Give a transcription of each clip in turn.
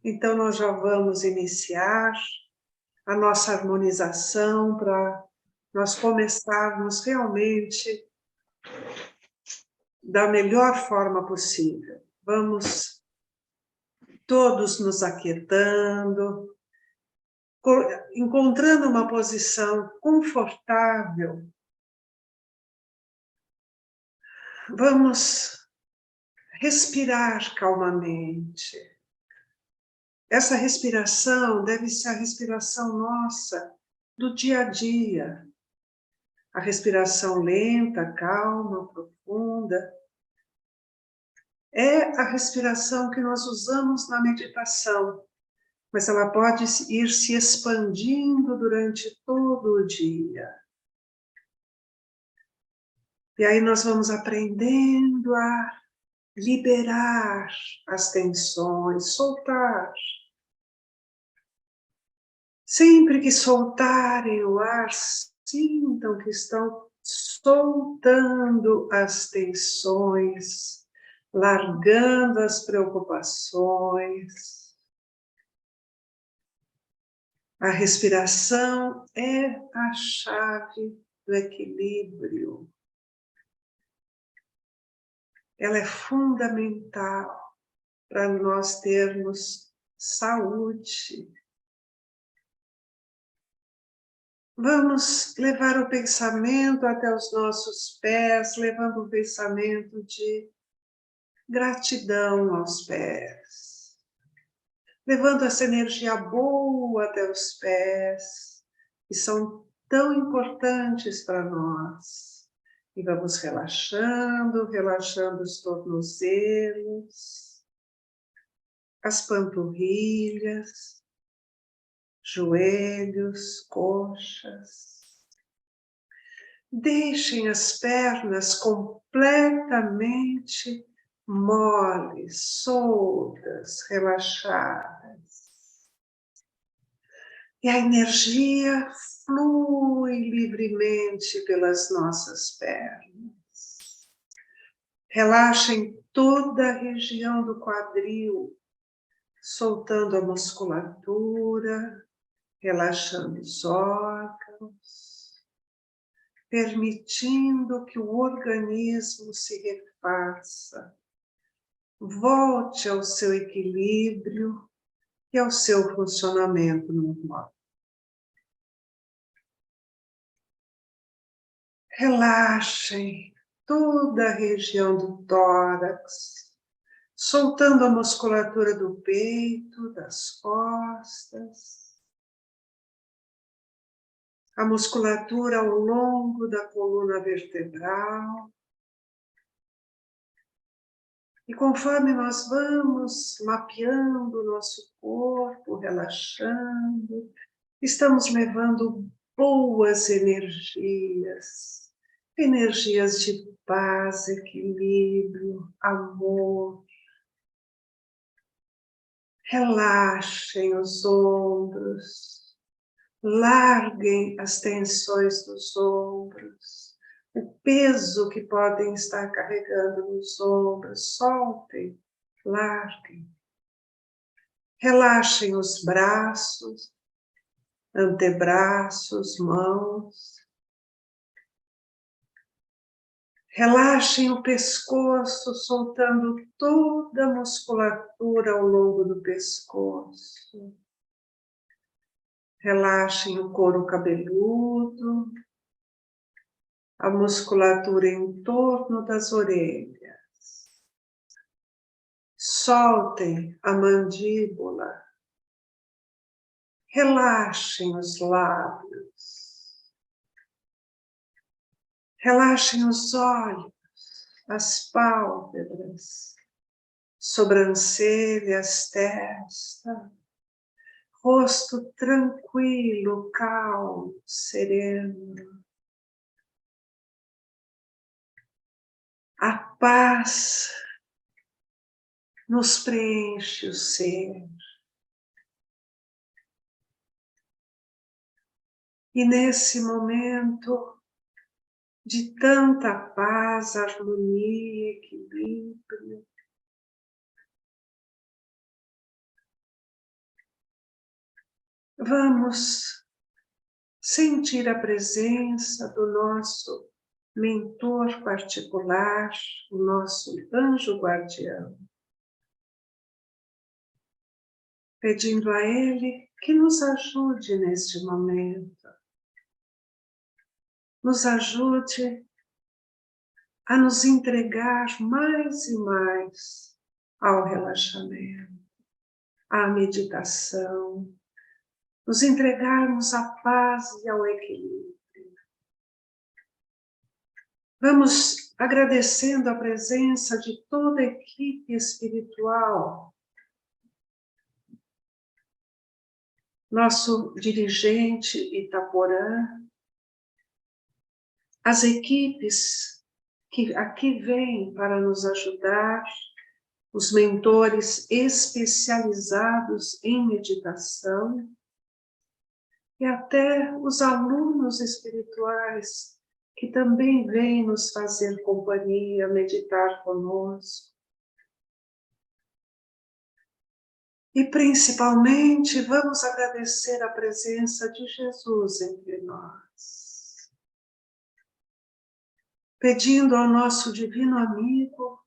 Então, nós já vamos iniciar a nossa harmonização para nós começarmos realmente da melhor forma possível. Vamos todos nos aquietando, encontrando uma posição confortável. Vamos respirar calmamente. Essa respiração deve ser a respiração nossa do dia a dia. A respiração lenta, calma, profunda. É a respiração que nós usamos na meditação, mas ela pode ir se expandindo durante todo o dia. E aí nós vamos aprendendo a liberar as tensões, soltar. Sempre que soltarem o ar, sintam que estão soltando as tensões, largando as preocupações. A respiração é a chave do equilíbrio. Ela é fundamental para nós termos saúde. Vamos levar o pensamento até os nossos pés, levando um pensamento de gratidão aos pés. Levando essa energia boa até os pés, que são tão importantes para nós. E vamos relaxando, relaxando os tornozelos, as panturrilhas, joelhos, coxas. Deixem as pernas completamente moles, soltas, relaxadas. E a energia flui livremente pelas nossas pernas. Relaxem toda a região do quadril, soltando a musculatura, relaxando os órgãos, permitindo que o organismo se refaça, volte ao seu equilíbrio e ao seu funcionamento normal. Relaxem toda a região do tórax, soltando a musculatura do peito, das costas, a musculatura ao longo da coluna vertebral. E conforme nós vamos mapeando o nosso corpo, relaxando, estamos levando boas energias, energias de paz, equilíbrio, amor. Relaxem os ombros, larguem as tensões dos ombros, o peso que podem estar carregando nos ombros, soltem, larguem. Relaxem os braços, antebraços, mãos. Relaxem o pescoço, soltando toda a musculatura ao longo do pescoço. Relaxem o couro cabeludo, a musculatura em torno das orelhas. Soltem a mandíbula. Relaxem os lábios. Relaxem os olhos, as pálpebras, sobrancelhas, testa, rosto tranquilo, calmo, sereno. A paz nos preenche o ser. E nesse momento de tanta paz, harmonia, equilíbrio, Vamos sentir a presença do nosso mentor particular, o nosso anjo guardião, pedindo a ele que nos ajude neste momento, nos ajude a nos entregar mais e mais ao relaxamento, à meditação, nos entregarmos à paz e ao equilíbrio. Vamos agradecendo a presença de toda a equipe espiritual, nosso dirigente Itaporã, as equipes que aqui vêm para nos ajudar, os mentores especializados em meditação, e até os alunos espirituais que também vêm nos fazer companhia, meditar conosco. E principalmente vamos agradecer a presença de Jesus entre nós, pedindo ao nosso divino amigo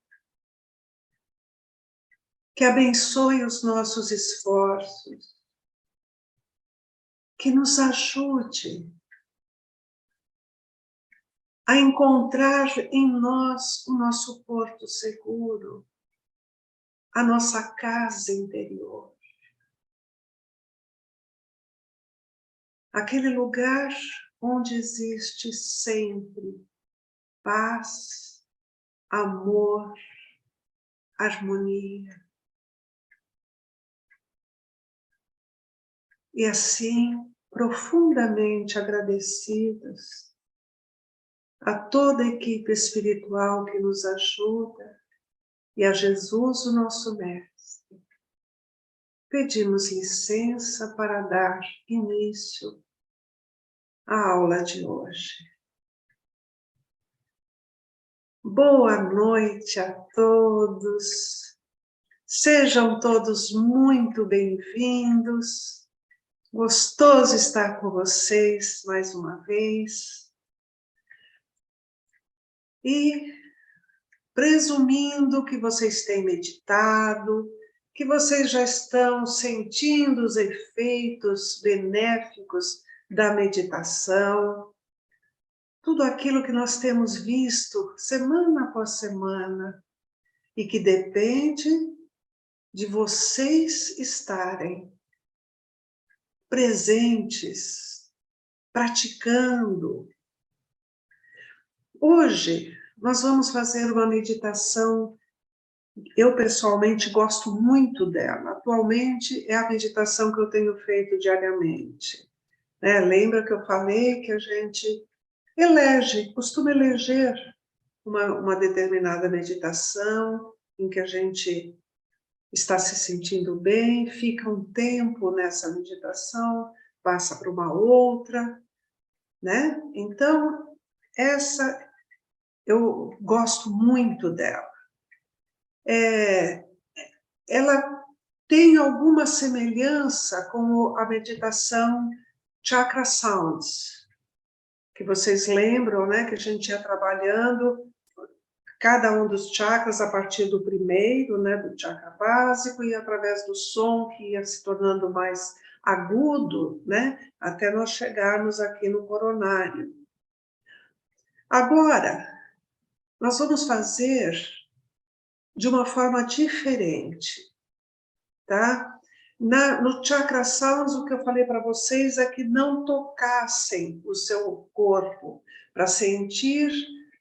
que abençoe os nossos esforços, que nos ajude a encontrar em nós o nosso porto seguro, a nossa casa interior. Aquele lugar onde existe sempre paz, amor, harmonia. E assim, profundamente agradecidos a toda a equipe espiritual que nos ajuda e a Jesus, o nosso Mestre, pedimos licença para dar início à aula de hoje. Boa noite a todos, sejam todos muito bem-vindos, gostoso estar com vocês mais uma vez. E presumindo que vocês têm meditado, que vocês já estão sentindo os efeitos benéficos da meditação, tudo aquilo que nós temos visto semana após semana e que depende de vocês estarem presentes, praticando. Hoje nós vamos fazer uma meditação. Eu, pessoalmente, gosto muito dela. Atualmente, é a meditação que eu tenho feito diariamente. Lembra que eu falei que a gente costuma eleger uma determinada meditação em que a gente está se sentindo bem, fica um tempo nessa meditação, passa para uma outra, né? Então, essa eu gosto muito dela. Ela tem alguma semelhança com a meditação Chakra Sounds, que vocês lembram, né, que a gente ia trabalhando cada um dos chakras a partir do primeiro, né, do chakra básico, e através do som que ia se tornando mais agudo, né, até nós chegarmos aqui no coronário. Agora, nós vamos fazer de uma forma diferente, tá? No Chakra Sounds, o que eu falei para vocês é que não tocassem o seu corpo, para sentir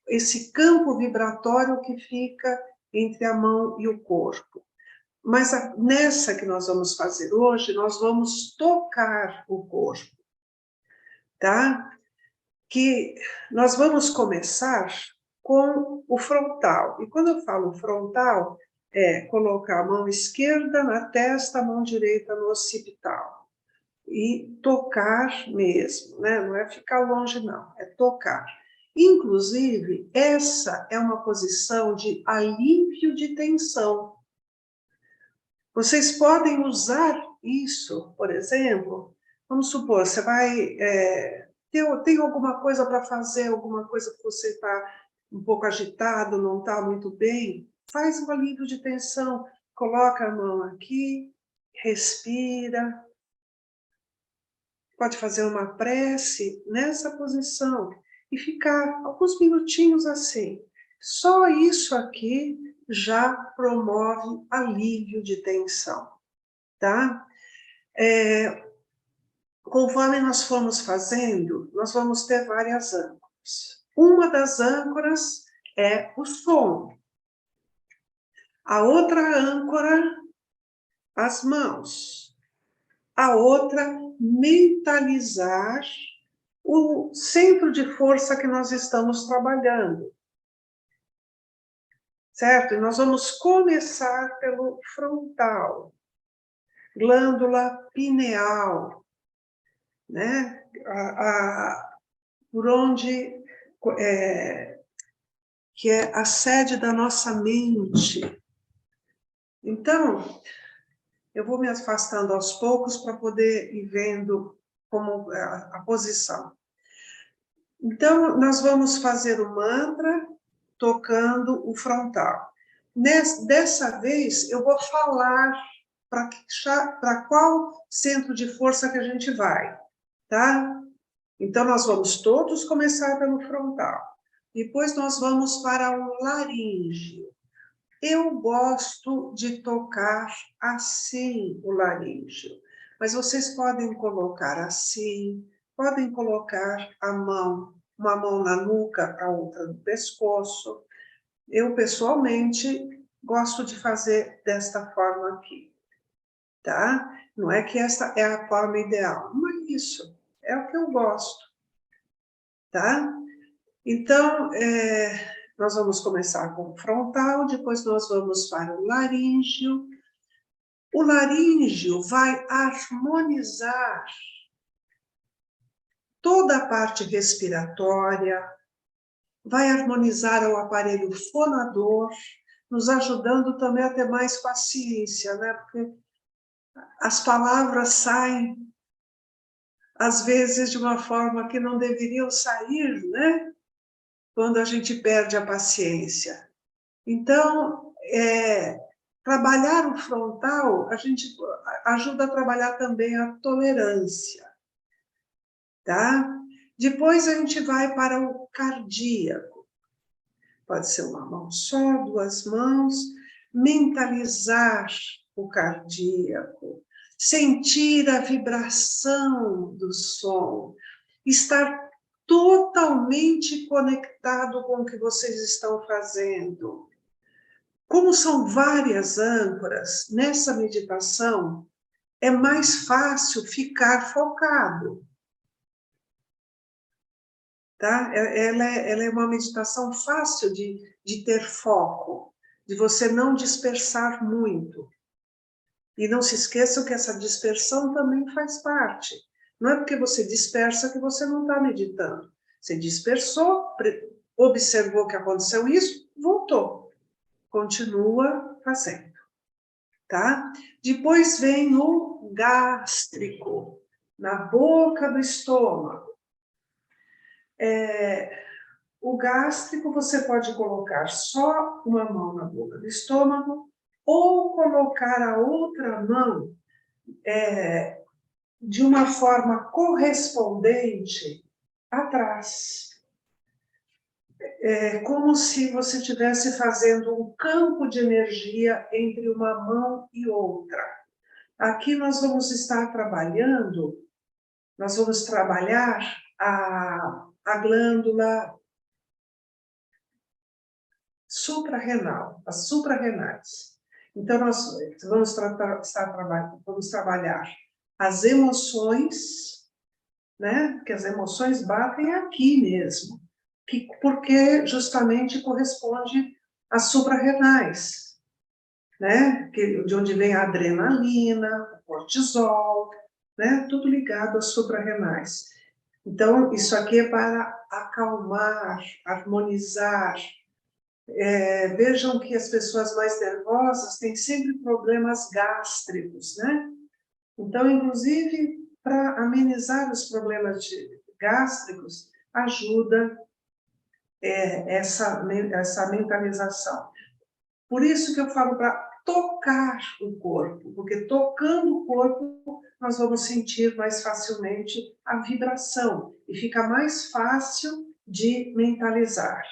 esse campo vibratório que fica entre a mão e o corpo. Mas nessa que nós vamos fazer hoje, nós vamos tocar o corpo, tá? Que nós vamos começar com o frontal. E quando eu falo frontal, é colocar a mão esquerda na testa, a mão direita no occipital. E tocar mesmo, né? Não é ficar longe, não, é tocar. Inclusive, essa é uma posição de alívio de tensão. Vocês podem usar isso, por exemplo, Vamos supor, você vai... tem alguma coisa para fazer, alguma coisa que você está um pouco agitado, não está muito bem, faz um alívio de tensão, coloca a mão aqui, respira, pode fazer uma prece nessa posição e ficar alguns minutinhos assim. Só isso aqui já promove alívio de tensão, tá? Conforme nós formos fazendo, nós vamos ter várias âncoras. Uma das âncoras é o som. A outra âncora, as mãos. A outra, mentalizar o centro de força que nós estamos trabalhando. Certo? E nós vamos começar pelo frontal, glândula pineal, né? Por onde que é a sede da nossa mente. Então, eu vou me afastando aos poucos para poder ir vendo como a posição. Então, nós vamos fazer o mantra tocando o frontal. Dessa vez, eu vou falar para qual centro de força que a gente vai, tá? Então, nós vamos todos começar pelo frontal. Depois, nós vamos para o laríngeo. Eu gosto de tocar assim o laríngeo, mas vocês podem colocar assim, podem colocar a mão, uma mão na nuca, a outra no pescoço. Eu, pessoalmente, gosto de fazer desta forma aqui, tá? Não é que essa é a forma ideal, não é isso, é o que eu gosto, tá? Então, nós vamos começar com o frontal, depois nós vamos para o laríngeo. O laríngeo vai harmonizar toda a parte respiratória, vai harmonizar o aparelho fonador, nos ajudando também a ter mais paciência, né? Porque as palavras saem, às vezes, de uma forma que não deveriam sair, né? Quando a gente perde a paciência. Então, trabalhar o frontal, a gente ajuda a trabalhar também a tolerância, tá? Depois a gente vai para o cardíaco. Pode ser uma mão só, duas mãos. Mentalizar o cardíaco. Sentir a vibração do som. Estar totalmente conectado com o que vocês estão fazendo. Como são várias âncoras, nessa meditação é mais fácil ficar focado. Tá? Ela é uma meditação fácil de ter foco, de você não dispersar muito. E não se esqueçam que essa dispersão também faz parte. Não é porque você dispersa que você não está meditando. Você dispersou, observou que aconteceu isso, voltou. Continua fazendo. Tá? Depois vem o gástrico, na boca do estômago. O gástrico você pode colocar só uma mão na boca do estômago ou colocar a outra mão de uma forma correspondente atrás. É como se você estivesse fazendo um campo de energia entre uma mão e outra. Aqui nós vamos estar trabalhando, nós vamos trabalhar a glândula suprarrenal, as suprarrenais. Então, nós vamos trabalhar as emoções, né? Que as emoções batem aqui mesmo, porque justamente corresponde às suprarrenais, né? De onde vem a adrenalina, o cortisol, né? Tudo ligado às suprarrenais. Então, isso aqui é para acalmar, harmonizar. Vejam que as pessoas mais nervosas têm sempre problemas gástricos, né? Então, inclusive, para amenizar os problemas gástricos, ajuda essa mentalização. Por isso que eu falo para tocar o corpo, porque tocando o corpo, nós vamos sentir mais facilmente a vibração e fica mais fácil de mentalizar.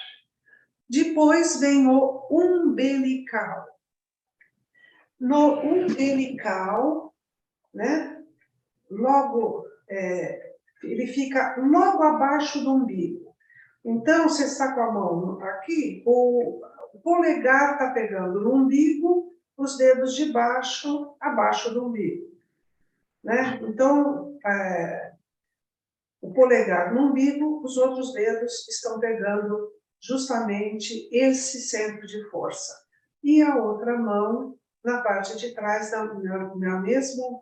Depois vem o umbilical. No umbilical, né, logo, ele fica logo abaixo do umbigo. Então, você está com a mão aqui, o polegar está pegando no umbigo, os dedos de baixo, abaixo do umbigo. Né? Então, o polegar no umbigo, os outros dedos estão pegando justamente esse centro de força. E a outra mão na parte de trás na mesma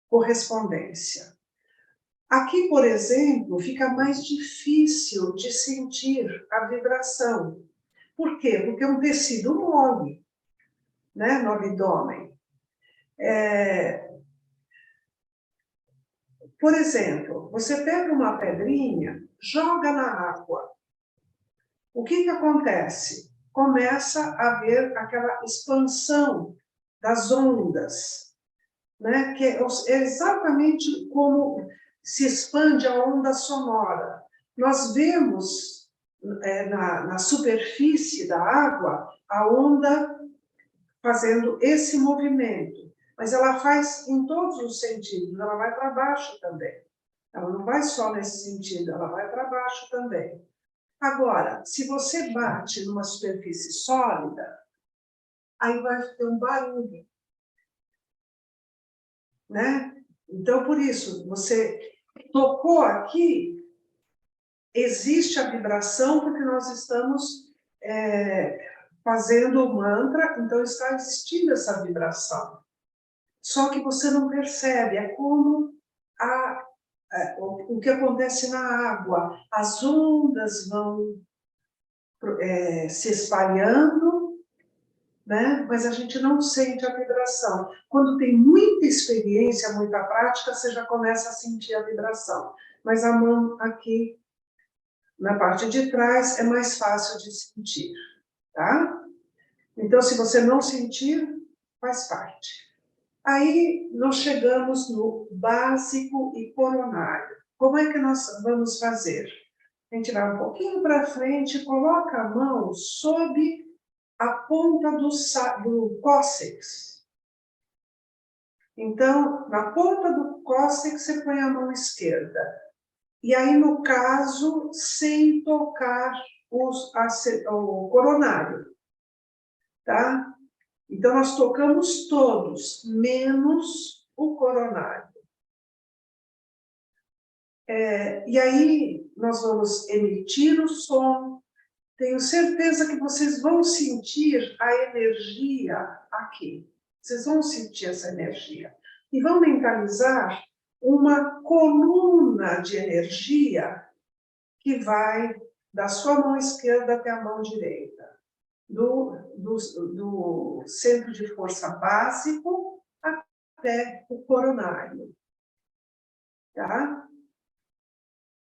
correspondência. Aqui, por exemplo, fica mais difícil de sentir a vibração. Por quê? Porque é um tecido mole, né, no abdômen. Por exemplo, você pega uma pedrinha, joga na água. O que acontece? Começa a haver aquela expansão das ondas, né? Que é exatamente como se expande a onda sonora. Nós vemos na superfície da água a onda fazendo esse movimento, mas ela faz em todos os sentidos, ela vai para baixo também. Ela não vai só nesse sentido, ela vai para baixo também. Agora, se você bate numa superfície sólida, aí vai ter um barulho, né? Então, por isso, você tocou aqui, existe a vibração, porque nós estamos fazendo o mantra, então está existindo essa vibração. Só que você não percebe, é como o que acontece na água. As ondas vão se espalhando, né? Mas a gente não sente a vibração. Quando tem muita experiência, muita prática, você já começa a sentir a vibração. Mas a mão aqui, na parte de trás, é mais fácil de sentir, tá? Então, se você não sentir, faz parte. Aí, nós chegamos no básico e coronário. Como é que nós vamos fazer? A gente vai um pouquinho para frente, coloca a mão sob a ponta do cóccix. Então, na ponta do cóccix, você põe a mão esquerda. E aí, no caso, sem tocar o coronário. Tá? Então, nós tocamos todos, menos o coronário. E aí, nós vamos emitir o som. Tenho certeza que vocês vão sentir a energia aqui. Vocês vão sentir essa energia. E vão mentalizar uma coluna de energia que vai da sua mão esquerda até a mão direita. Do centro de força básico até o coronário. Tá?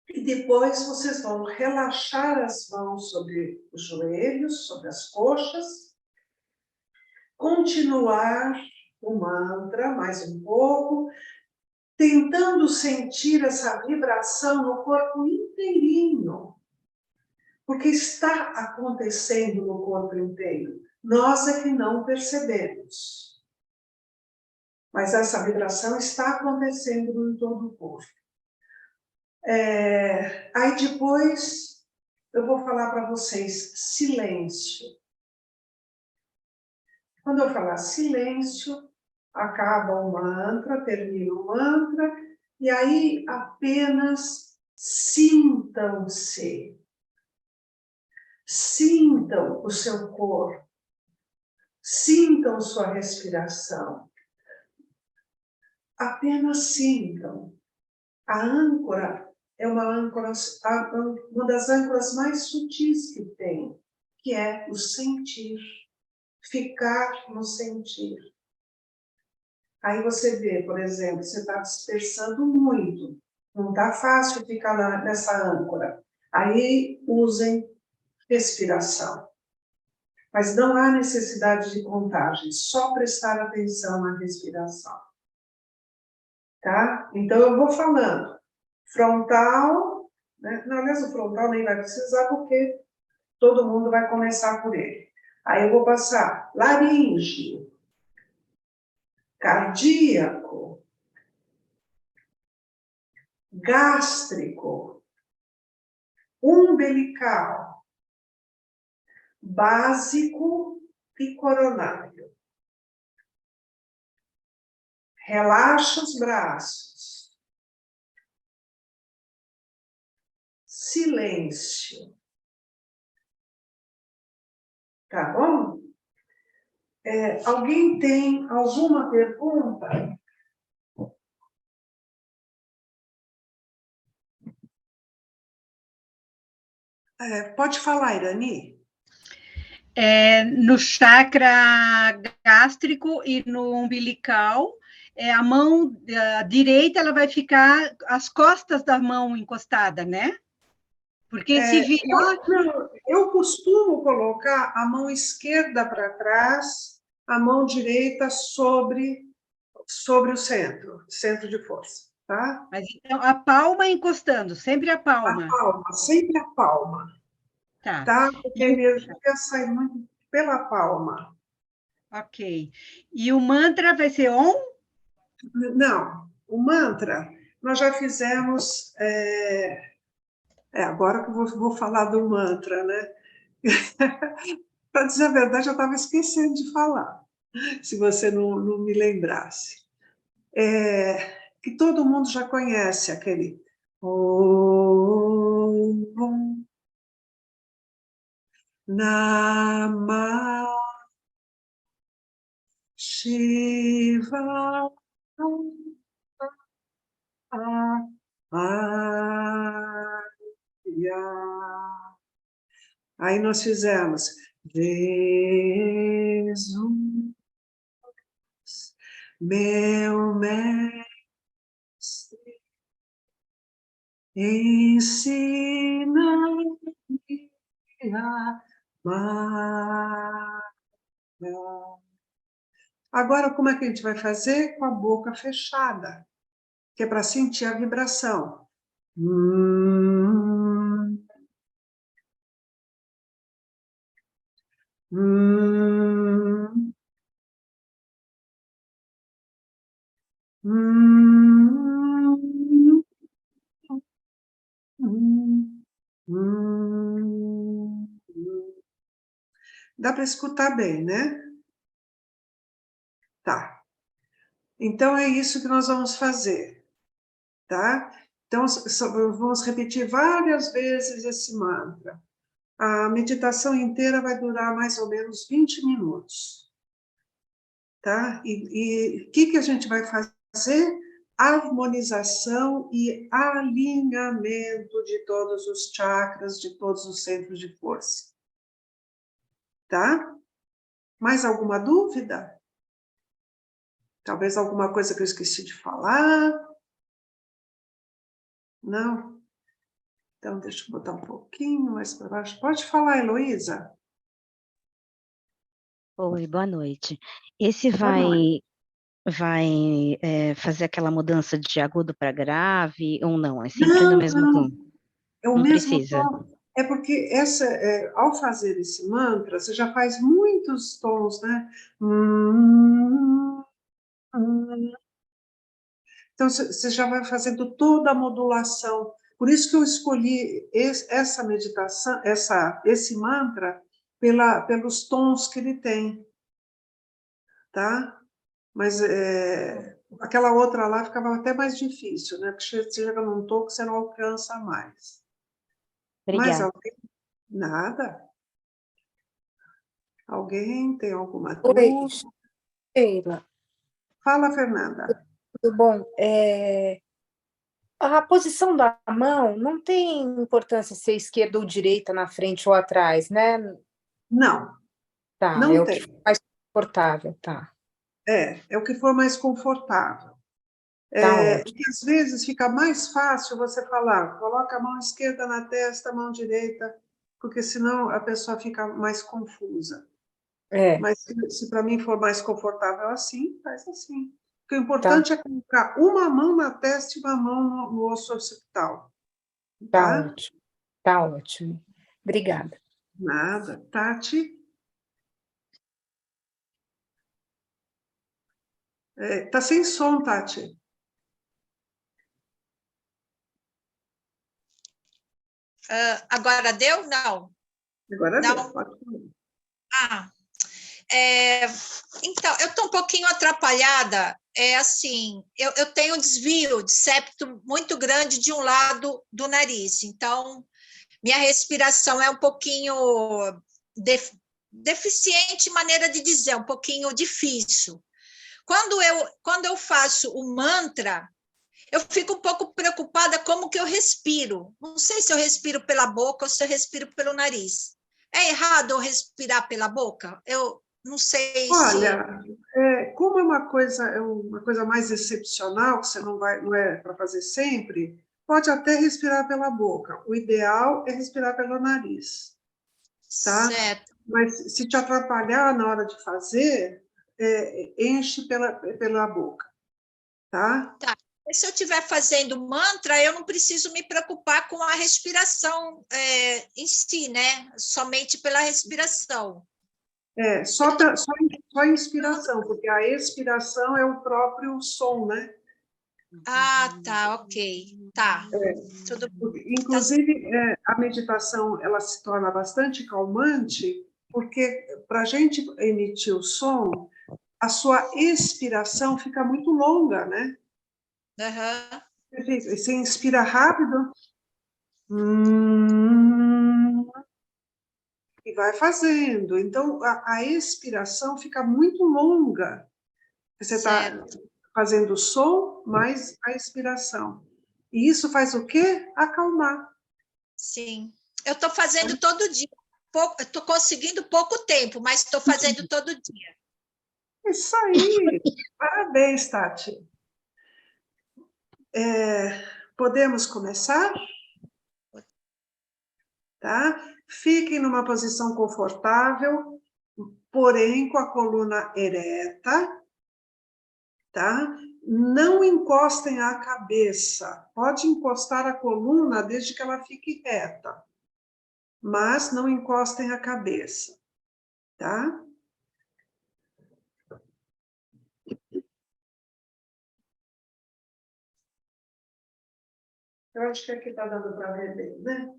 E depois vocês vão relaxar as mãos sobre os joelhos, sobre as coxas, continuar o mantra mais um pouco, tentando sentir essa vibração no corpo inteirinho, porque está acontecendo no corpo inteiro. Nós é que não percebemos. Mas essa vibração está acontecendo em todo o corpo. Aí depois eu vou falar para vocês silêncio. Quando eu falar silêncio, acaba o mantra, termina o mantra, e aí apenas sintam-se. Sintam o seu corpo. Sintam sua respiração. Apenas sintam. A âncora é uma das âncoras mais sutis que tem, que é o sentir, ficar no sentir. Aí você vê, por exemplo, você está dispersando muito, não está fácil ficar nessa âncora. Aí usem respiração. Mas não há necessidade de contagem, só prestar atenção na respiração. Tá? Então, eu vou falando. Frontal, né? Não, aliás, o frontal nem vai precisar, porque todo mundo vai começar por ele. Aí eu vou passar laríngeo, cardíaco, gástrico, umbilical, básico e coronário. Relaxa os braços. Silêncio. Tá bom? Alguém tem alguma pergunta? Pode falar, Irani. No chakra gástrico e no umbilical, a mão direita ela vai ficar as costas da mão encostada, né? Porque se virar... Eu costumo colocar a mão esquerda para trás, a mão direita sobre o centro de força, tá? Mas então a palma encostando, sempre a palma. A palma, sempre a palma. Tá? Porque a energia sai muito pela palma. Ok. E o mantra vai ser Om? Não, o mantra, nós já fizemos. Agora que eu vou falar do mantra, né? Para dizer a verdade, eu estava esquecendo de falar, se você não me lembrasse. Que todo mundo já conhece aquele. Om Namah Shiva. Aí nós fizemos Jesus, meu mestre, ensina-me a amar. Agora, como é que a gente vai fazer? Com a boca fechada, que é para sentir a vibração. Hum, hum, hum, hum, hum. Dá para escutar bem, né? Tá. Então, é isso que nós vamos fazer, tá? Então, vamos repetir várias vezes esse mantra. A meditação inteira vai durar mais ou menos 20 minutos, tá? E o que a gente vai fazer? Harmonização e alinhamento de todos os chakras, de todos os centros de força, tá? Mais alguma dúvida? Talvez alguma coisa que eu esqueci de falar? Não? Então, deixa eu botar um pouquinho mais para baixo. Pode falar, Heloísa. Oi, boa noite. Esse vai fazer aquela mudança de agudo para grave ou não? É sempre no mesmo tom? É o Não mesmo precisa. tom. É porque ao fazer esse mantra, você já faz muitos tons, né? Então, você já vai fazendo toda a modulação. Por isso que eu escolhi essa meditação, esse mantra, pelos tons que ele tem, tá? Mas aquela outra lá ficava até mais difícil, né? Porque você chega num tom que você não alcança mais. Mais Obrigada. alguém? Nada? Alguém tem alguma Oi, dúvida? Sheila. Fala, Fernanda. Tudo bom? A posição da mão não tem importância se é esquerda ou direita, na frente ou atrás, né? Não, Tá, não é o tem. que faz confortável, tá. É o que for mais confortável. Tá ótimo. Porque às vezes fica mais fácil você falar, coloca a mão esquerda na testa, a mão direita, porque senão a pessoa fica mais confusa. É, Mas se para mim for mais confortável assim, faz assim. Porque o tá, importante é colocar uma mão na testa e uma mão no osso occipital, tá tá? ótimo, tá ótimo. Obrigada. Nada. Tati, tá sem som, Tati. Agora deu? Não. Agora deu. Não. Pode falar. Ah, é, então, eu estou um pouquinho atrapalhada. É assim, eu tenho um desvio de septo muito grande de um lado do nariz. Então, minha respiração é um pouquinho deficiente, maneira de dizer, um pouquinho difícil. Quando eu faço o mantra, eu fico um pouco preocupada como que eu respiro. Não sei se eu respiro pela boca ou se eu respiro pelo nariz. É errado eu respirar pela boca? Eu não sei se... Olha, como é uma coisa mais excepcional, que você não é para fazer sempre, pode até respirar pela boca. O ideal é respirar pelo nariz, tá? Certo. Mas se te atrapalhar na hora de fazer, enche pela boca, tá? Tá. E se eu estiver fazendo mantra, eu não preciso me preocupar com a respiração em si, né? Somente pela respiração. Só a inspiração, porque a expiração é o próprio som, né? Ah, tá, ok. Tá. Tudo tá. Inclusive, a meditação ela se torna bastante calmante, porque para a gente emitir o som, a sua expiração fica muito longa, né? Aham. Você inspira rápido, e vai fazendo. Então, a expiração fica muito longa. Você está Certo. fazendo o som mais a expiração. E isso faz o quê? Acalmar. Sim. Eu estou fazendo todo dia. Estou conseguindo pouco tempo, mas estou fazendo todo dia. Isso aí. Parabéns, Tati. Podemos começar? Tá? Fiquem numa posição confortável, porém com a coluna ereta, tá? Não encostem a cabeça. Pode encostar a coluna desde que ela fique reta, mas não encostem a cabeça, tá? Eu acho que aqui está dando para ver bem, né?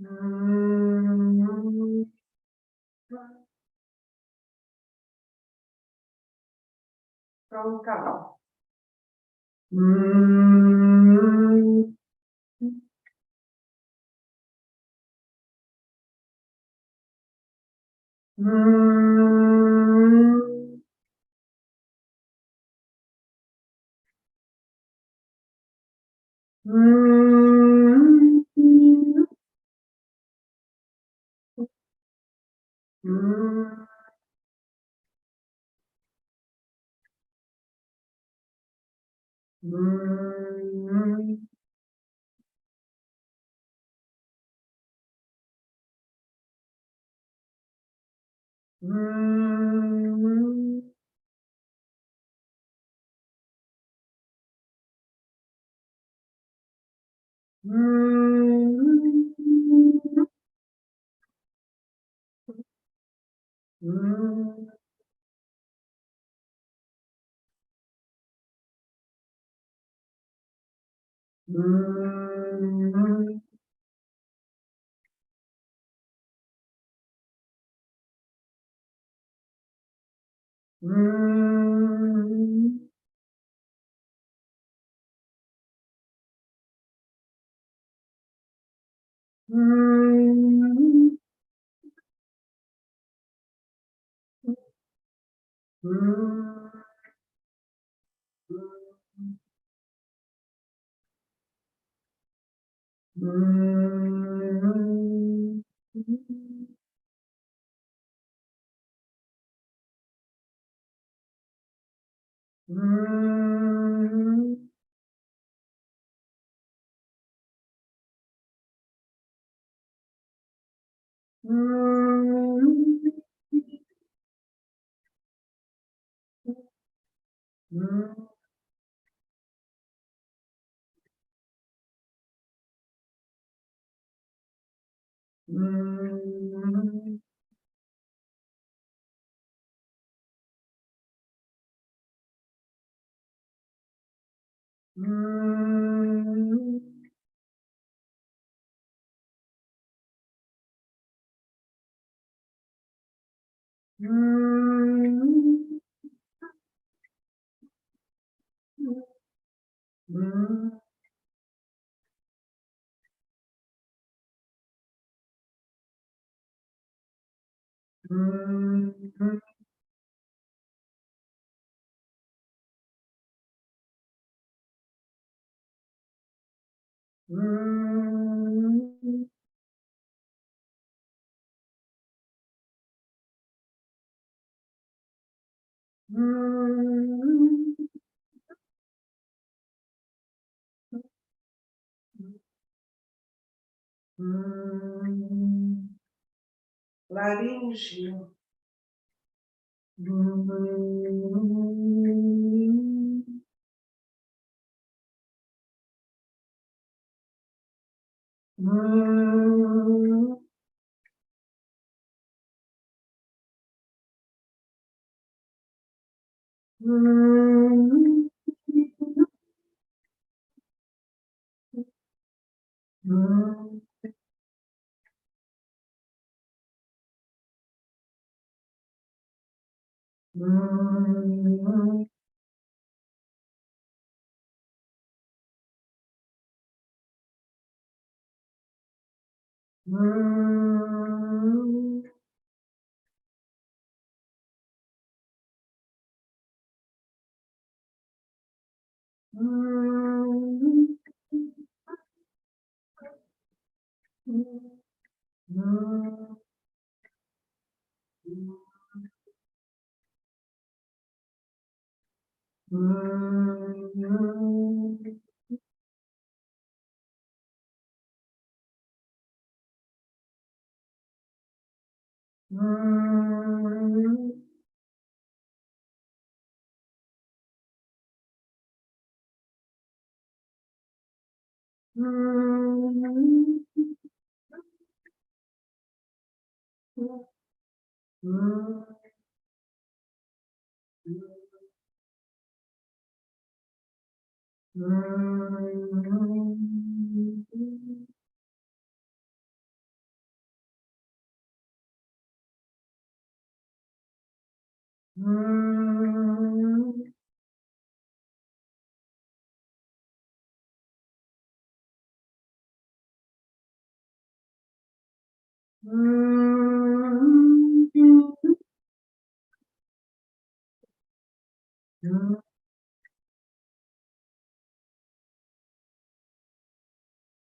Hum. Então, calma. Hum. Hum. Hum. Hum. Hum. Hum. Hum. Hum. Hum. Hum. Hum. Hum. Laríngeo.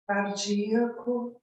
Cardíaco.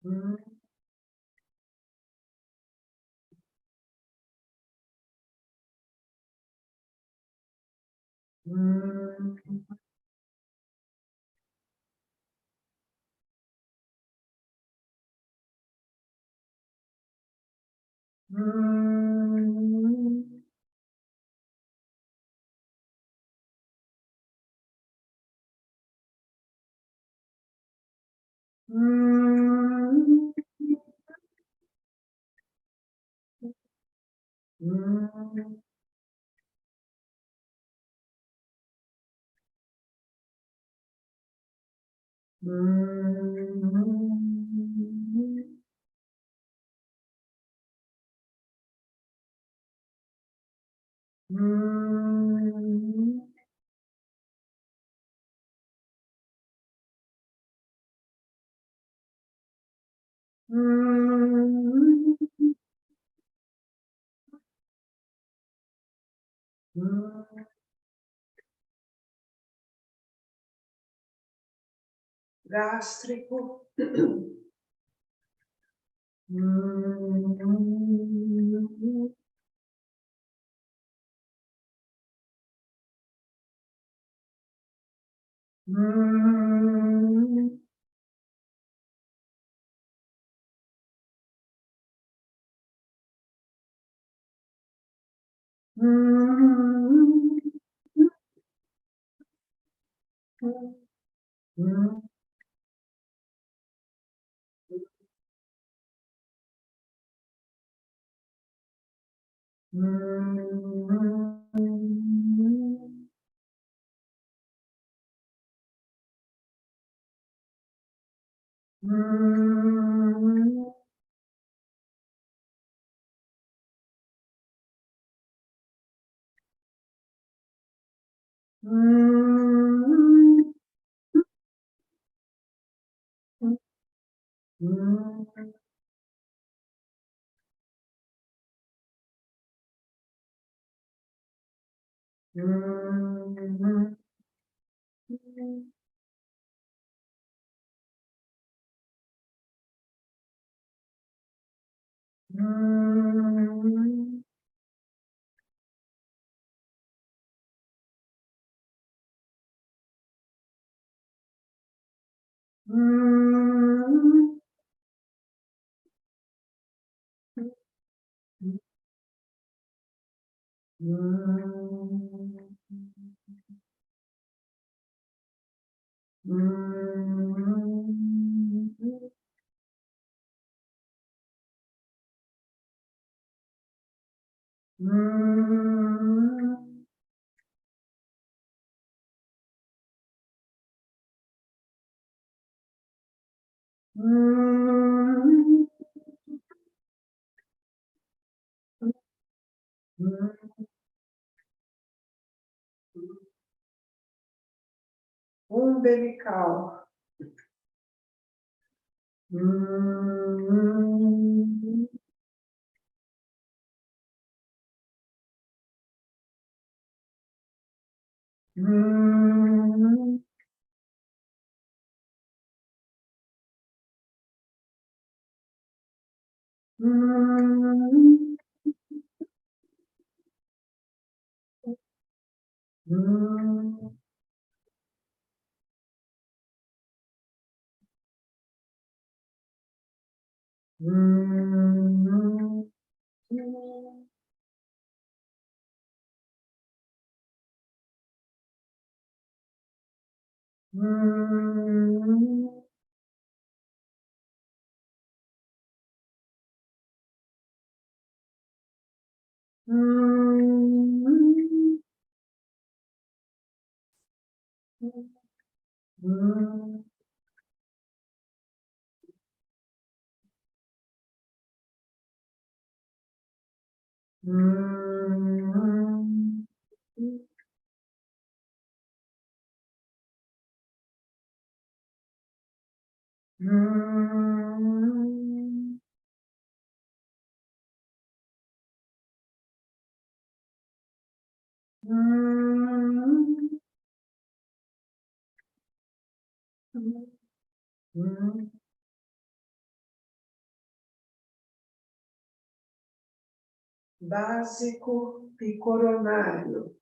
Hum, hum, hum, hum, hum, hum. Hum, hum, hum. Gástrico. Hum, hum, hum, hum, hum, hum, hum, hum, hum, hum, hum, hum. Hum, hum, hum, hum. Umbilical. Hum, hum, hum, hum, hum, hum, hum, hum, hum, hum. Hum, hum, hum, básico e coronário.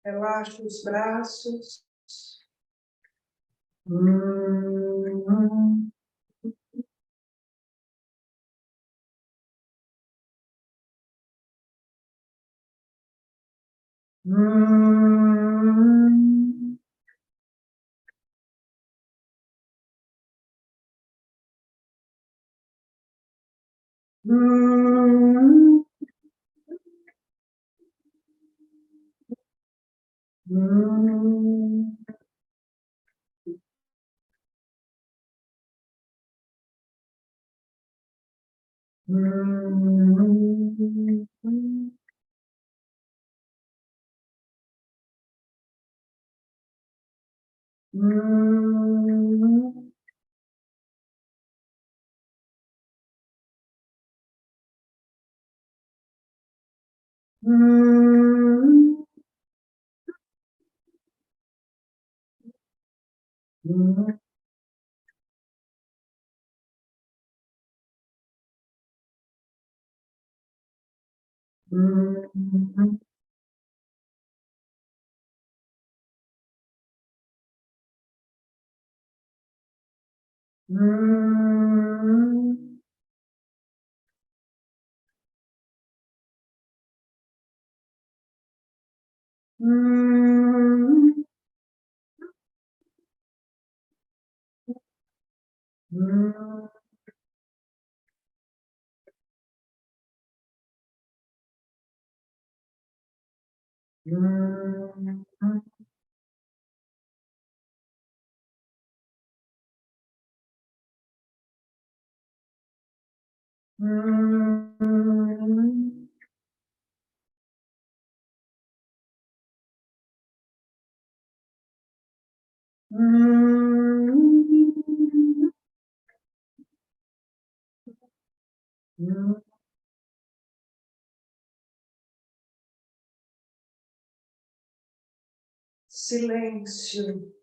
Relaxa os braços. Silêncio.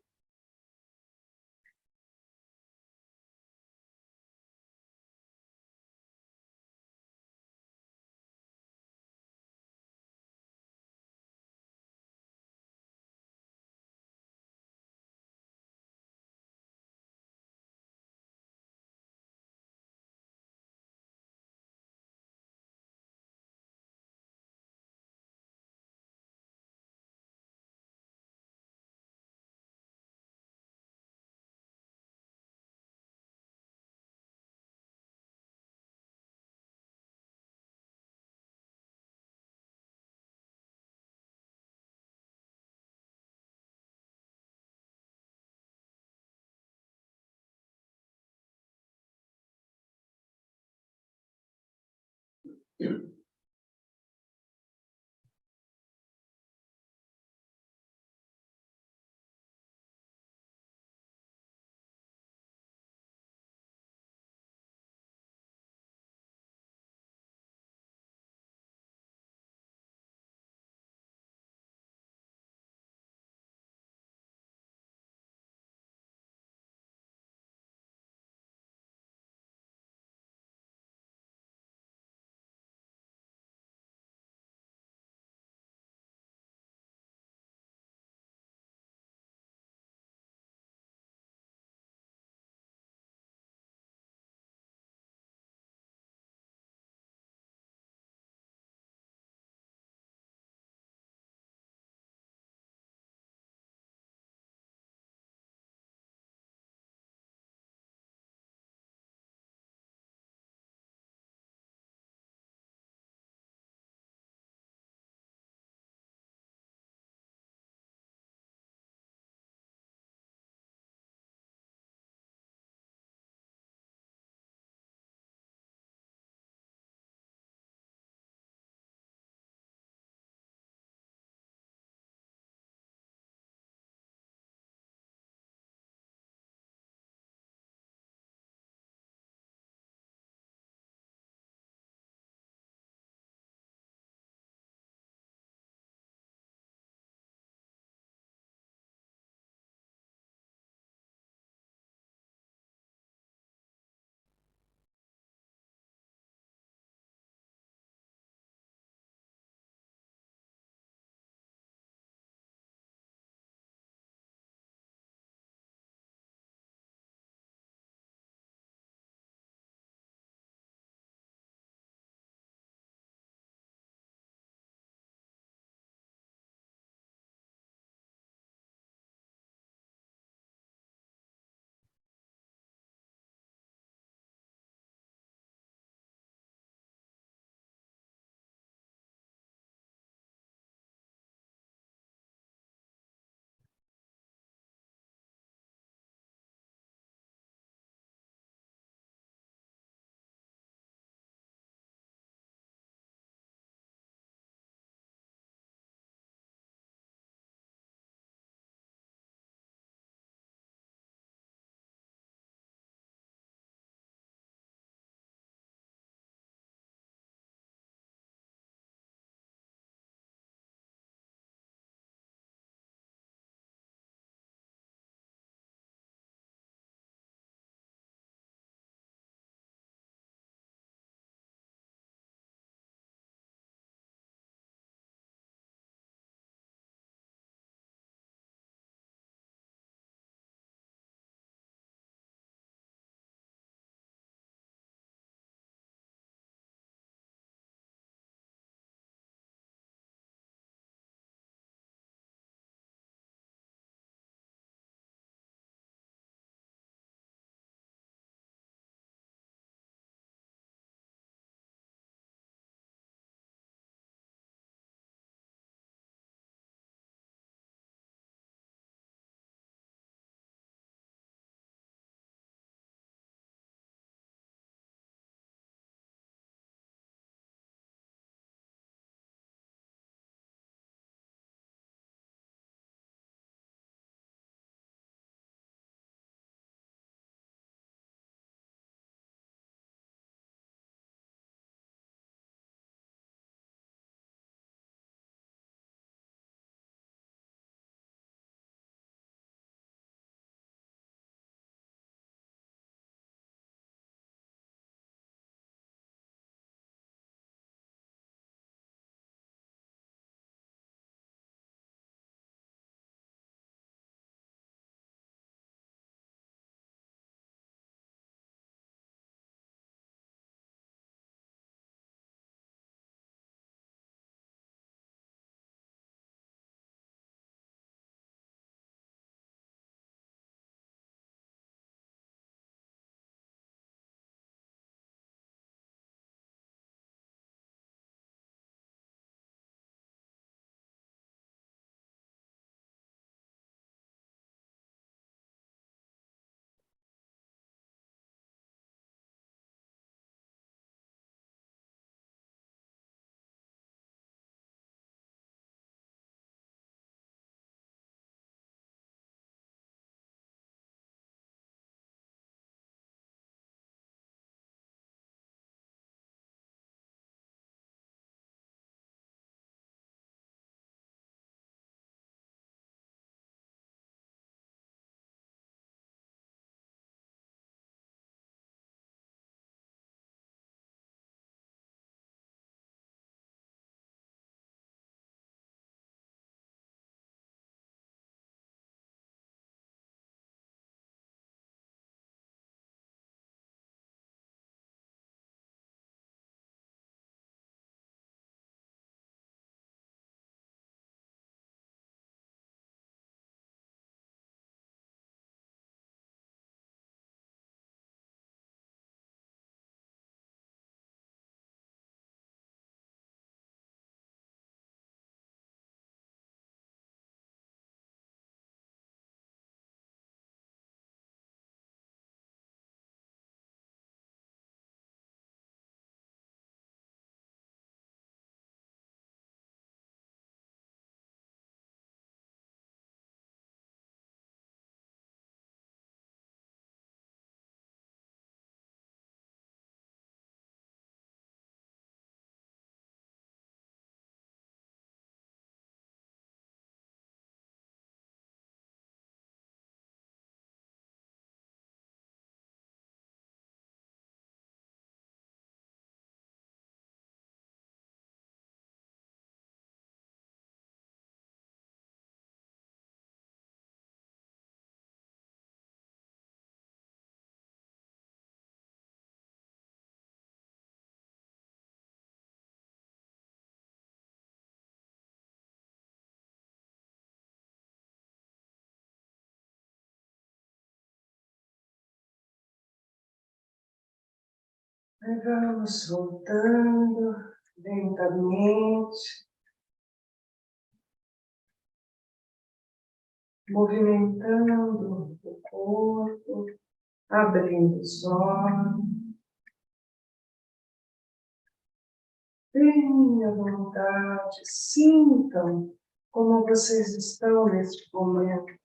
Aí vamos soltando lentamente, movimentando o corpo, abrindo os olhos. Tenha vontade, sintam como vocês estão neste momento.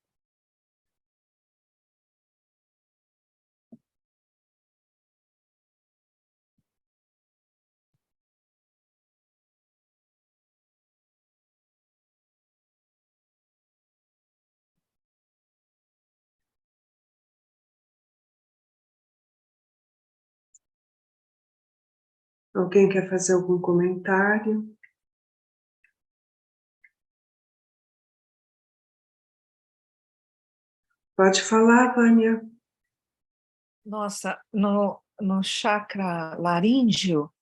Alguém quer fazer algum comentário? Pode falar, Vânia. Nossa, no chakra laríngeo,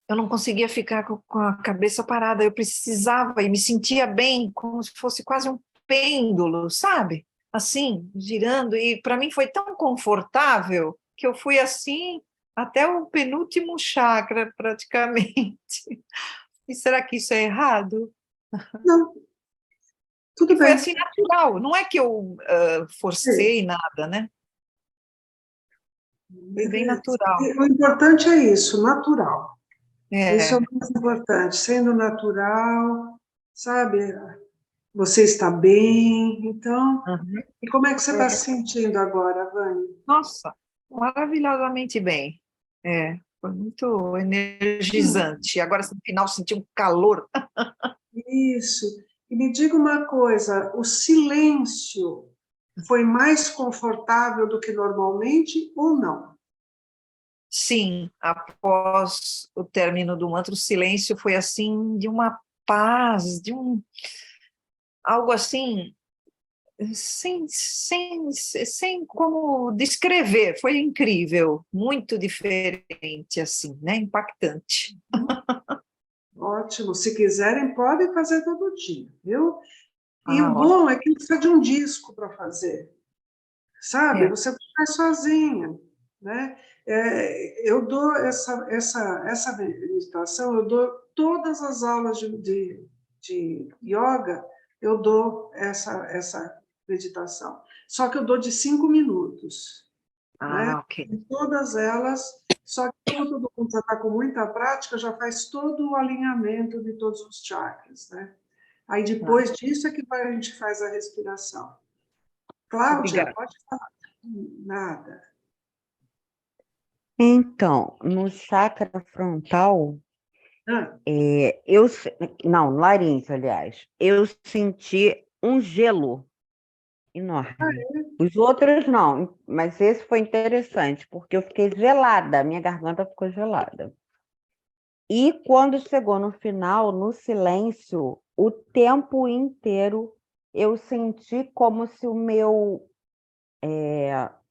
eu não conseguia ficar com a cabeça parada, eu precisava e me sentia bem, como se fosse quase um pêndulo, sabe? Assim, girando, e para mim foi tão confortável que eu fui assim até o penúltimo chakra, praticamente. E será que isso é errado? Não, tudo E foi bem. assim natural, não é que eu forcei nada, né? Foi bem natural. O importante é isso, natural. Isso é o É. mais importante, sendo natural, sabe? Você está bem, então. Uhum. E como é que você está se sentindo agora, Vânia? Nossa, maravilhosamente bem. Foi muito energizante. Agora, no final, senti um calor. Isso. E me diga uma coisa, o silêncio foi mais confortável do que normalmente ou não? Sim, após o término do mantra, o silêncio foi assim, de uma paz, algo assim, sem como descrever. Foi incrível, muito diferente, assim, né? Impactante. Ótimo. Se quiserem, podem fazer todo dia, viu? E o Ótimo. bom é que não precisa de um disco para fazer, sabe? É. Você faz sozinha, né? Eu dou essa meditação, eu dou todas as aulas de yoga, eu dou essa meditação. Só que eu dou de 5 minutos, né? Ok. Em todas elas, só que como todo mundo já está com muita prática, já faz todo o alinhamento de todos os chakras, né? Aí depois disso é que a gente faz a respiração. Cláudia, Obrigada. pode falar. Nada. Então, no chakra frontal, Ah, não, laríngeo, aliás, eu senti um gelo enorme. Os outros não, mas esse foi interessante, porque eu fiquei gelada, minha garganta ficou gelada. E quando chegou no final, no silêncio, o tempo inteiro eu senti como se o meu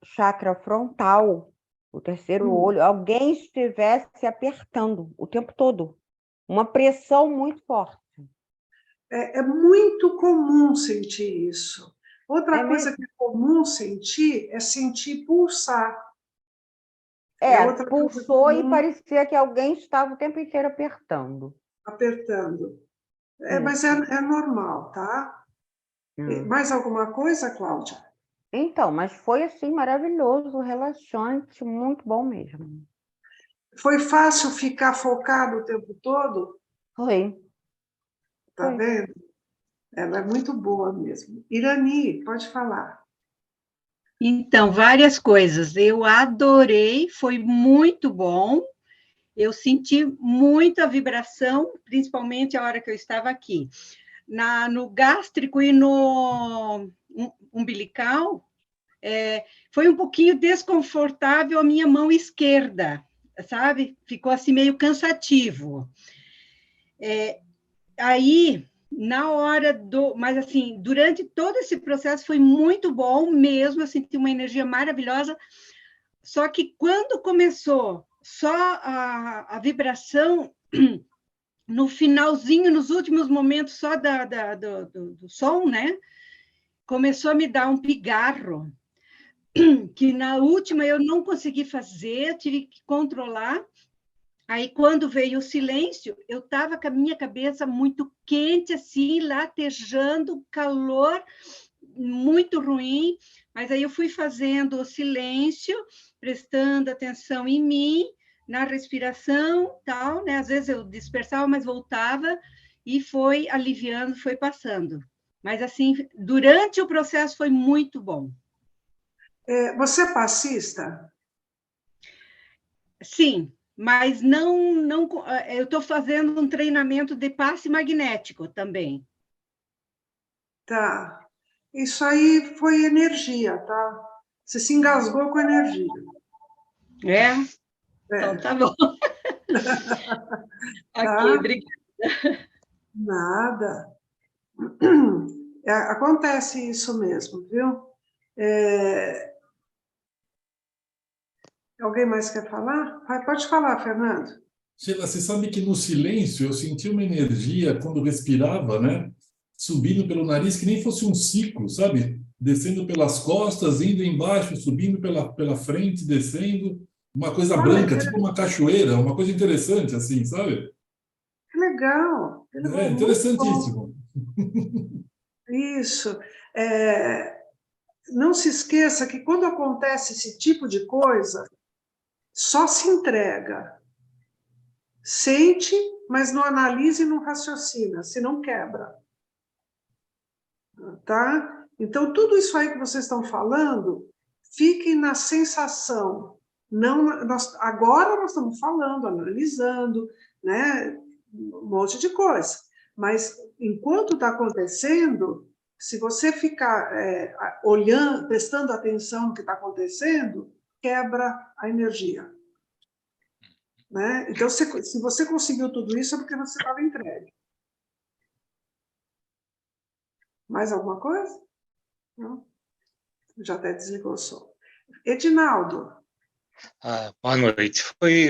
chakra frontal, o terceiro olho, alguém estivesse apertando o tempo todo. Uma pressão muito forte. é muito comum sentir isso. Outra É coisa mesmo? que é comum sentir é sentir pulsar. É outra coisa Pulsou e comum parecia que alguém estava o tempo inteiro apertando. apertando. Mas Isso. é normal, tá? Hum. Mais alguma coisa, Cláudia? Então, mas foi assim maravilhoso, relaxante, muito bom mesmo. Foi fácil ficar focado o tempo todo? Foi. Tá Foi. vendo? Ela é muito boa mesmo. Irani, pode falar. Então, várias coisas. Eu adorei, foi muito bom. Eu senti muita vibração, principalmente a hora que eu estava aqui. No gástrico e no umbilical, foi um pouquinho desconfortável a minha mão esquerda, sabe? Ficou assim meio cansativo. Aí, na hora mas assim, durante todo esse processo foi muito bom mesmo, eu senti uma energia maravilhosa, só que quando começou só a vibração, no finalzinho, nos últimos momentos só do som, né? Começou a me dar um pigarro. que na última eu não consegui fazer, tive que controlar. Aí, quando veio o silêncio, eu estava com a minha cabeça muito quente, assim, latejando, calor muito ruim, mas aí eu fui fazendo o silêncio, prestando atenção em mim, na respiração, tal, né? Às vezes eu dispersava, mas voltava, e foi aliviando, foi passando. Mas, assim, durante o processo foi muito bom. Você é passista? Sim, mas não, eu estou fazendo um treinamento de passe magnético também. Tá. Isso aí foi energia, tá? Você se engasgou com energia. É? É, Então, tá bom. tá? Ok, obrigada. Nada. Acontece isso mesmo, viu? Alguém mais quer falar? Pode falar, Fernando. Sheila, você sabe que no silêncio eu senti uma energia quando respirava, né? Subindo pelo nariz, que nem fosse um ciclo, sabe? Descendo pelas costas, indo embaixo, subindo pela frente, descendo. Uma coisa Olha, branca, tipo uma cachoeira, uma coisa interessante, assim, sabe? que legal. Que legal. É Muito bom. interessantíssimo. Isso. Não se esqueça que quando acontece esse tipo de coisa, só se entrega. Sente, mas não analisa e não raciocina, senão quebra. Tá? Então, tudo isso aí que vocês estão falando, fiquem na sensação. Não, agora nós estamos falando, analisando, né? Um monte de coisa. Mas, enquanto está acontecendo, se você ficar olhando, prestando atenção no que está acontecendo, quebra a energia. Né? Então, se você conseguiu tudo isso, é porque você estava entregue. Mais alguma coisa? Não? Já até desligou o som. Edinaldo. Boa noite.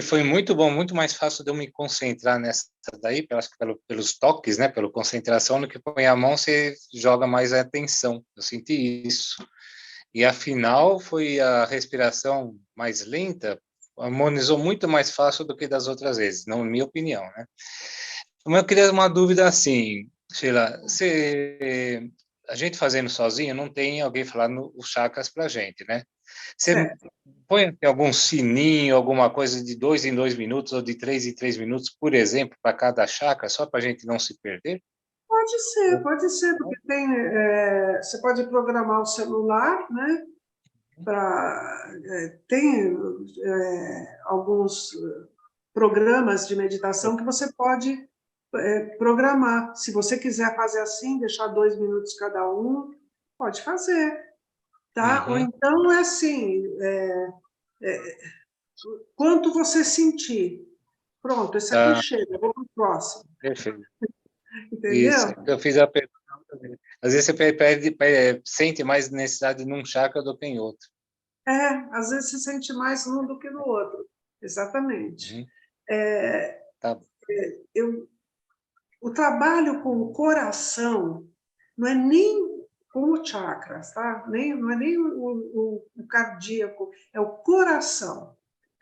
Foi muito bom, muito mais fácil de eu me concentrar nessa daí, acho que pelos toques, né, pela concentração, do que põe a mão, você joga mais a atenção. Eu senti isso. E afinal, foi a respiração mais lenta, harmonizou muito mais fácil do que das outras vezes, na minha opinião, né? Mas eu queria uma dúvida assim, Sheila, a gente fazendo sozinho, não tem alguém falando os chakras pra gente, né? Você põe algum sininho, alguma coisa de 2 em 2 minutos ou de 3 em 3 minutos, por exemplo, para cada chakra, só para a gente não se perder? Pode ser, porque você pode programar o celular, né? Tem alguns programas de meditação que você pode programar. Se você quiser fazer assim, deixar 2 minutos cada um, pode fazer. Tá? Uhum. Ou então é assim, quanto você sentir. Pronto, esse aqui chega, eu vou para o próximo. Perfeito. Entendeu? Isso, eu fiz a pergunta também. Às vezes você sente mais necessidade num chakra do que em outro. Às vezes você sente mais num do que no outro. Exatamente. Uhum. Tá. O trabalho com o coração não é nem com o chakras, tá? Não é nem o cardíaco, é o coração.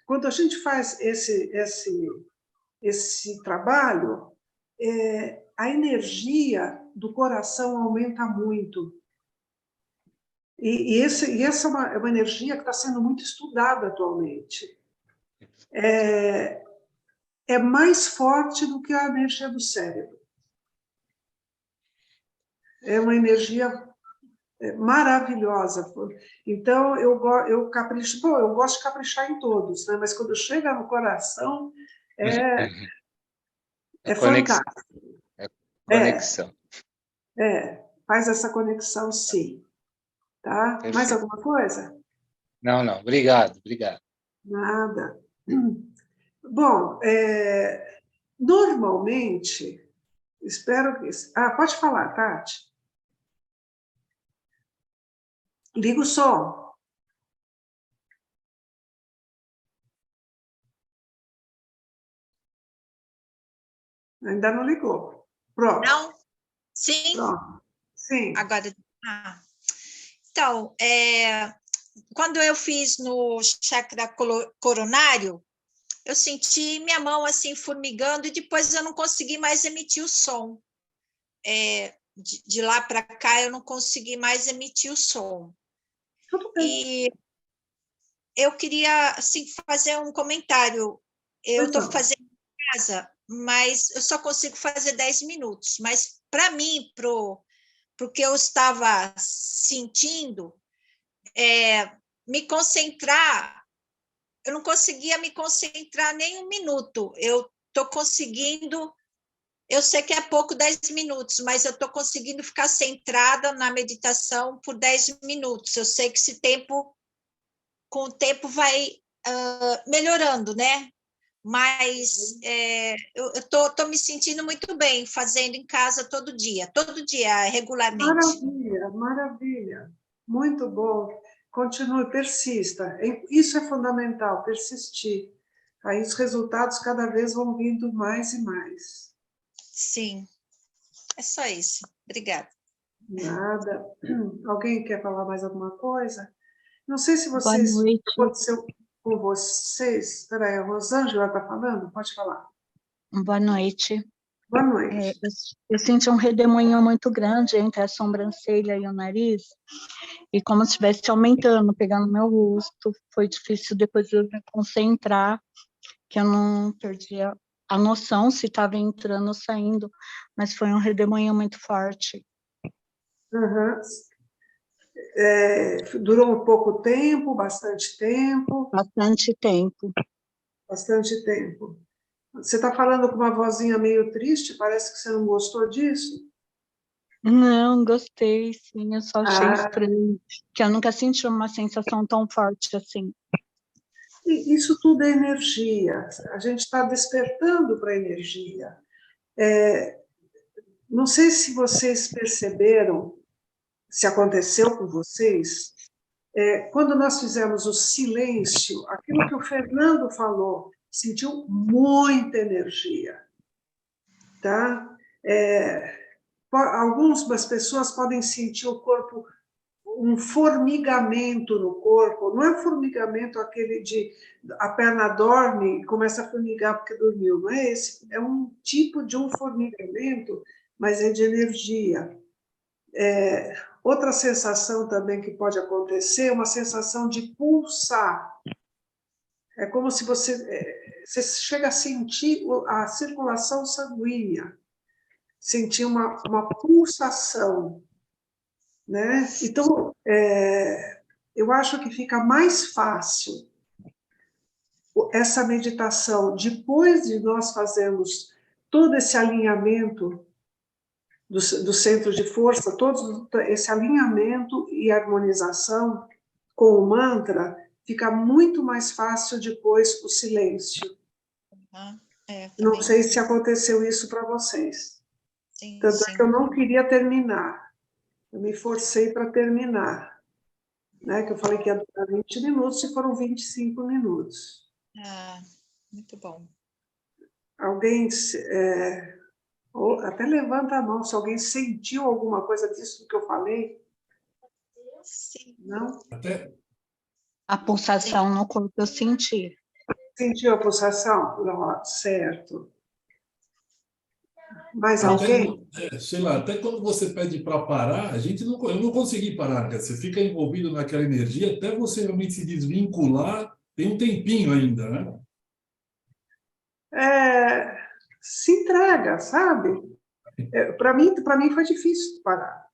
Quando a gente faz esse trabalho, a energia do coração aumenta muito. E essa é uma energia que está sendo muito estudada atualmente. É mais forte do que a energia do cérebro. É uma energia maravilhosa. Então, eu capricho, eu gosto de caprichar em todos, né? Mas quando chega no coração, é fantástico. É conexão. Faz essa conexão, sim. Tá? Perfeito. Mais alguma coisa? Não, obrigado. Nada. Bom, normalmente, espero que... pode falar, Tati. Liga o som. Ainda não ligou. Pronto. Não? Sim? Pronto. Sim. Agora... Então, quando eu fiz no chakra coronário, eu senti minha mão assim formigando e depois eu não consegui mais emitir o som. De lá para cá eu não consegui mais emitir o som. Tudo bem. E eu queria assim fazer um comentário. Eu estou fazendo em casa, mas eu só consigo fazer 10 minutos. Mas para mim, pro que eu estava sentindo, me concentrar, eu não conseguia me concentrar nem um minuto. Eu estou conseguindo, eu sei que é pouco 10 minutos, mas eu estou conseguindo ficar centrada na meditação por 10 minutos. Eu sei que esse tempo, com o tempo, vai melhorando, né? Mas eu estou me sentindo muito bem fazendo em casa todo dia, regularmente. Maravilha, maravilha. Muito bom. Continue, persista. Isso é fundamental, persistir. Aí os resultados cada vez vão vindo mais e mais. Sim, é só isso. Obrigada. Nada. Alguém quer falar mais alguma coisa? Não sei se Boa vocês... noite. Aconteceu com vocês... Espera aí, a Rosângela está falando? Pode falar. Boa noite. Boa noite. Eu senti um redemoinho muito grande entre a sobrancelha e o nariz, e como se estivesse aumentando, pegando meu rosto. Foi difícil depois eu me concentrar, que eu não perdia a noção se estava entrando ou saindo, mas foi um redemoinho muito forte. Uhum. Durou um pouco tempo, bastante tempo? Bastante tempo. Bastante tempo. Você está falando com uma vozinha meio triste, parece que você não gostou disso? Não, gostei, sim, eu só achei Ah, estranho, que eu nunca senti uma sensação tão forte assim. isso tudo é energia, a gente está despertando para a energia. Não sei se vocês perceberam, se aconteceu com vocês, quando nós fizemos o silêncio, aquilo que o Fernando falou, sentiu muita energia, tá? Algumas pessoas podem sentir o corpo, um formigamento no corpo, não é formigamento aquele de a perna dorme e começa a formigar porque dormiu, não é esse, é um tipo de um formigamento, mas é de energia. Outra sensação também que pode acontecer é uma sensação de pulsar. É como se você chega a sentir a circulação sanguínea, sentir uma pulsação, né? Então, eu acho que fica mais fácil essa meditação depois de nós fazermos todo esse alinhamento do centro de força, todo esse alinhamento e harmonização com o mantra, fica muito mais fácil depois o silêncio. Não sei se aconteceu isso para vocês. Sim, Tanto sim. é que eu não queria terminar. Eu me forcei para terminar. Né? Que eu falei que ia durar 20 minutos e foram 25 minutos. Muito bom. Alguém... até levanta a mão se alguém sentiu alguma coisa disso que eu falei. Sim. Não? A pulsação no corpo eu senti. Sentiu a pulsação? Certo. Mais alguém? Sei lá, até quando você pede para parar, eu não consegui parar, cara. Você fica envolvido naquela energia, até você realmente se desvincular, tem um tempinho ainda, né? Se entrega, sabe? Para mim foi difícil parar.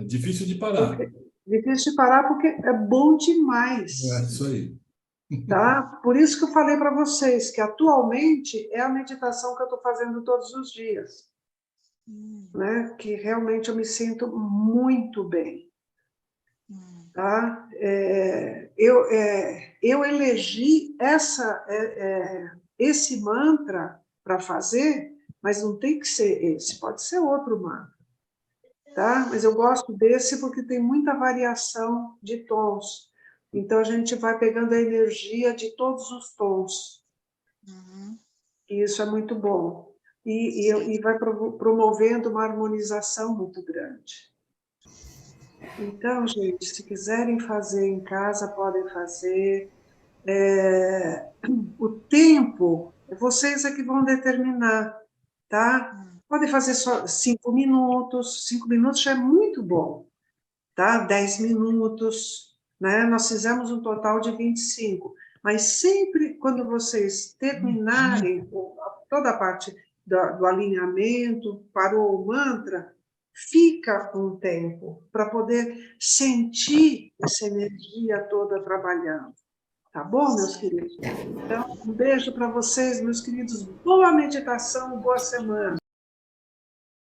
Difícil de parar. Difícil de parar porque é bom demais. Isso aí. Tá? Por isso que eu falei para vocês que atualmente é a meditação que eu estou fazendo todos os dias. Né? Que realmente eu me sinto muito bem. Tá? Eu elegi esse mantra para fazer, mas não tem que ser esse, pode ser outro mantra. Tá? Mas eu gosto desse porque tem muita variação de tons. Então, a gente vai pegando a energia de todos os tons. E isso é muito bom. E vai promovendo uma harmonização muito grande. Então, gente, se quiserem fazer em casa, podem fazer. O tempo, vocês é que vão determinar, tá? Podem fazer só 5 minutos, 5 minutos já é muito bom, tá? 10 minutos, né? Nós fizemos um total de 25, mas sempre quando vocês terminarem toda a parte do alinhamento, parou o mantra, fica um tempo para poder sentir essa energia toda trabalhando. Tá bom, meus queridos? Então, um beijo para vocês, meus queridos. Boa meditação, boa semana.